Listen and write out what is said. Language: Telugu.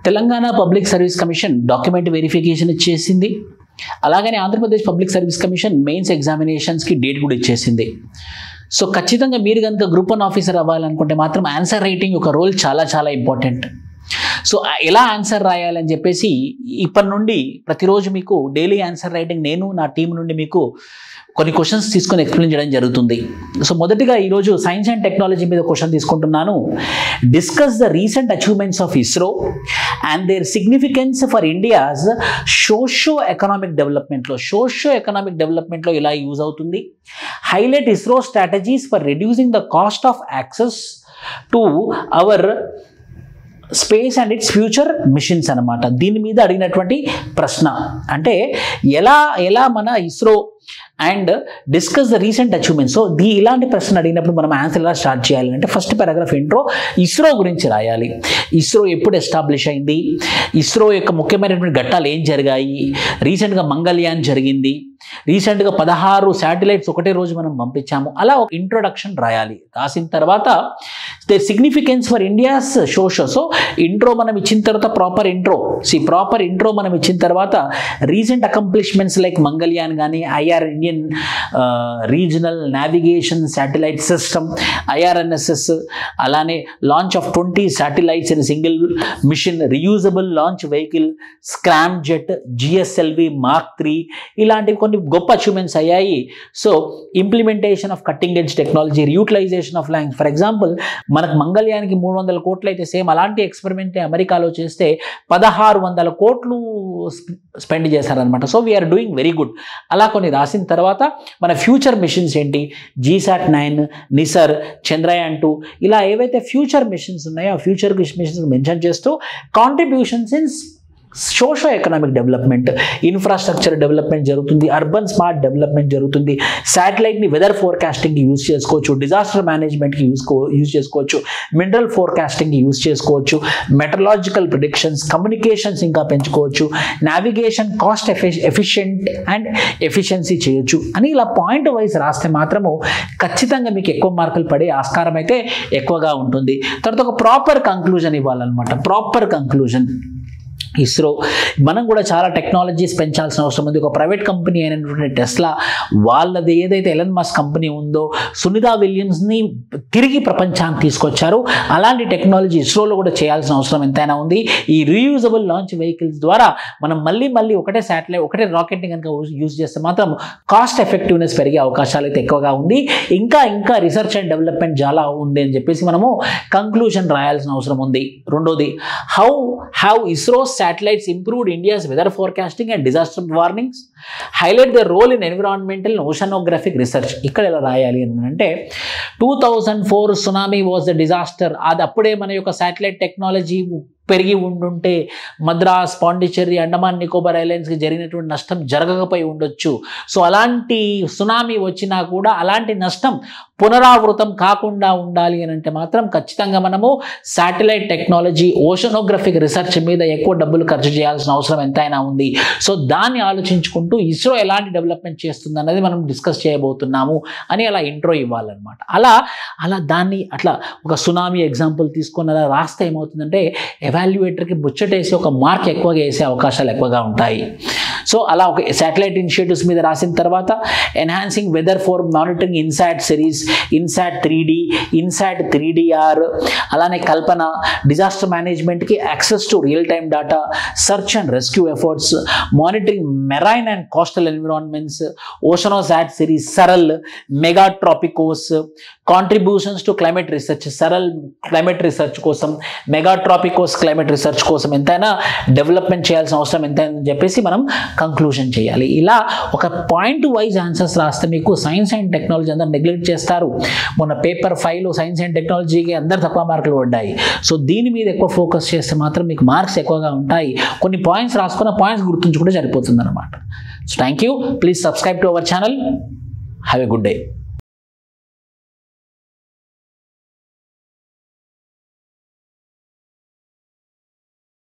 Telangana public service commission document verification ఇచ్చేసింది. అలాగనే Andhra Pradesh public service commission mains ఎగ్జామినేషన్స్కి డేట్ కూడా ఇచ్చేసింది. సో ఖచ్చితంగా మీరు కనుక గ్రూప్ 1 ఆఫీసర్ అవ్వాలనుకుంటే మాత్రం ఆన్సర్ రైటింగ్ ఒక రోల్ చాలా చాలా ఇంపార్టెంట్. సో ఎలా ఆన్సర్ రాయాలని చెప్పేసి ఇప్పటి నుండి ప్రతిరోజు మీకు డైలీ ఆన్సర్ రైటింగ్ నేను నా టీం నుండి మీకు కొన్ని క్వశ్చన్స్ తీసుకొని ఎక్స్ప్లెయిన్ చేయడం జరుగుతుంది. సో మొదటిగా ఈరోజు సైన్స్ అండ్ టెక్నాలజీ మీద క్వశ్చన్ తీసుకుంటున్నాను. Discuss the recent achievements of ISRO and their significance for India's socio economic డెవలప్మెంట్లో ఇలా యూజ్ అవుతుంది. Highlight ISRO strategies for reducing the cost of access to our space and its future missions అనమాట. దీని మీద అడిగినటువంటి ప్రశ్న అంటే ఎలా మన ISRO and discuss the recent achievements. So ఇలాంటి ప్రశ్న అడిగినప్పుడు మనం ఆన్సర్ ఎలా స్టార్ట్ చేయాలి అంటే ఫస్ట్ పారాగ్రాఫ్ ఇంట్రో ఇస్రో గురించి రాయాలి. ఇస్రో ఎప్పుడు ఎస్టాబ్లిష్ అయింది, ఇస్రో యొక్క ముఖ్యమైనటువంటి ఘట్టాలు ఏం జరిగాయి, రీసెంట్గా మంగళయాన్ జరిగింది, రీసెంట్గా 16 శాటిలైట్స్ ఒకటే రోజు మనం పంపించాము, అలా ఒక ఇంట్రొడక్షన్ రాయాలి. రాసిన తర్వాత the significance for India's socio. So intro మనం ఇచ్చిన తర్వాత ప్రాపర్ ఇంట్రో మనం ఇచ్చిన తర్వాత రీసెంట్ అకంప్లిష్మెంట్స్ లైక్ మంగళయాన్ కానీ Indian regional navigation satellite system IRNSS, అలానే launch of 20 satellites in single mission, reusable launch vehicle, scramjet, GSLV Mark 3 ఇలాంటివి కొన్ని గొప్ప అచీవ్మెంట్స్ అయ్యాయి. So implementation of cutting edge technology, reutilisation of land. For example మనకు మంగళయానికి 300 కోట్లు అయితే సేమ్ అలాంటి ఎక్స్పెరిమెంట్ అమెరికాలో చేస్తే 1600 కోట్లు స్పెండ్ చేశారనమాట. So we're doing very good. అలా కొన్ని రాసిన తర్వాత మన ఫ్యూచర్ మిషన్స్ ఏంటి, GSAT-9, నిసర్, చంద్రయాన్ 2 ఇలా ఏవైతే ఫ్యూచర్ మిషన్స్ ఉన్నాయో ఆ ఫ్యూచర్ మిషన్స్ మెన్షన్ చేస్తూ contributions in socio economic development, infrastructure development జరుగుతుంది, అర్బన్ స్మార్ట్ డెవలప్మెంట్ జరుగుతుంది, శాటిలైట్ని వెదర్ ఫోర్కాస్టింగ్కి యూజ్ చేసుకోవచ్చు, డిజాస్టర్ మేనేజ్మెంట్కి యూజ్ చేసుకోవచ్చు, మినరల్ ఫోర్కాస్టింగ్కి యూజ్ చేసుకోవచ్చు, మెటలాజికల్ ప్రిడిక్షన్స్, కమ్యూనికేషన్స్ ఇంకా పెంచుకోవచ్చు, navigation cost efficient and efficiency చేయొచ్చు అని ఇలా పాయింట్ వైజ్ రాస్తే మాత్రము ఖచ్చితంగా మీకు ఎక్కువ మార్కులు పడే ఆస్కారం అయితే ఎక్కువగా ఉంటుంది. తర్వాత ఒక ప్రాపర్ కంక్లూజన్ ఇవ్వాలన్నమాట. ప్రాపర్ కంక్లూజన్ ఇస్రో మనం కూడా చాలా టెక్నాలజీస్ పెంచాల్సిన అవసరం ఉంది. ఒక ప్రైవేట్ కంపెనీ అయినటువంటి టెస్లా వాళ్ళది ఏదైతే ఎలన్ మస్క్ కంపెనీ ఉందో సునీతా విలియమ్స్ని తిరిగి ప్రపంచానికి తీసుకొచ్చారు. అలాంటి టెక్నాలజీ ఇస్రోలో కూడా చేయాల్సిన అవసరం ఎంతైనా ఉంది. ఈ రీయూజబుల్ లాంచ్ వెహికల్స్ ద్వారా మనం మళ్ళీ ఒకటే శాటిలైట్ ఒకటే రాకెట్ని కనుక యూజ్ చేస్తే మాత్రం కాస్ట్ ఎఫెక్టివ్నెస్ పెరిగే అవకాశాలు అయితే ఎక్కువగా ఉంది. ఇంకా రీసెర్చ్ అండ్ డెవలప్మెంట్ చాలా ఉంది అని చెప్పేసి మనము కంక్లూజన్ రాయాల్సిన అవసరం ఉంది. రెండోది how ISRO satellites improved India's weather forecasting and disaster warnings, highlight their role in environmental and oceanographic research. ఇక్కడ ఎలా రాయాలి అంటే 2004 సునామీ వాజ్ ద డిజాస్టర్. అది అప్పుడే మన యొక్క శాటిలైట్ టెక్నాలజీ పెరిగి ఉండుంటే మద్రాస్, పాండిచ్చేరి, అండమాన్ నికోబార్ ఐలాండ్స్కి జరిగినటువంటి నష్టం జరగకపోయి ఉండొచ్చు. సో అలాంటి సునామీ వచ్చినా కూడా అలాంటి నష్టం పునరావృతం కాకుండా ఉండాలి అని అంటే మాత్రం ఖచ్చితంగా మనము శాటిలైట్ టెక్నాలజీ, ఓషనోగ్రఫిక్ రీసెర్చ్ మీద ఎక్కువ డబ్బులు ఖర్చు చేయాల్సిన అవసరం ఎంతైనా ఉంది. సో దాన్ని ఆలోచించుకుంటూ ఇస్రో ఎలాంటి డెవలప్మెంట్ చేస్తుంది అన్నది మనం డిస్కస్ చేయబోతున్నాము అని అలా ఇంట్రో ఇవ్వాలన్నమాట. అలా దాన్ని అట్లా ఒక సునామీ ఎగ్జాంపుల్ తీసుకొని అలా రాస్తే ఏమవుతుందంటే ఎవాల్యుయేటర్కి ముచ్చటేసి ఒక మార్క్ ఎక్కువగా వేసే అవకాశాలు ఎక్కువగా ఉంటాయి. సో అలా ఒక శాటిలైట్ ఇనిషియేటివ్స్ మీద రాసిన తర్వాత enhancing weather for monitoring INSAT series, INSAT 3D, INSAT 3DR, అలానే కల్పన, డిజాస్టర్ మేనేజ్మెంట్కి access to real time data, search and rescue efforts, monitoring marine and coastal environments, Oceansat series, SARAL, Megha Tropiques, contributions to climate research, SARAL climate research కోసం, మెగాట్రాపికోస్ క్లైమేట్ రీసెర్చ్ కోసం ఎంతైనా డెవలప్మెంట్ చేయాల్సిన అవసరం ఎంతైనా అని చెప్పేసి మనం కంక్లూజన్ చేయాలి. ఇలా ఒక పాయింట్ వైజ్ ఆన్సర్స్ రాస్తే మీకు సైన్స్ అండ్ టెక్నాలజీ అందరూ నెగ్లెక్ట్ చేస్తారు. మొన్న పేపర్ 5లో సైన్స్ అండ్ టెక్నాలజీకి అందరు తక్కువ మార్కులు పడ్డాయి. సో దీని మీద ఎక్కువ ఫోకస్ చేస్తే మాత్రం మీకు మార్క్స్ ఎక్కువగా ఉంటాయి. కొన్ని పాయింట్స్ రాసుకున్న పాయింట్స్ గుర్తుంచుకుంటే సరిపోతుంది అనమాట. So thank you. Please subscribe to our channel. Have a good day.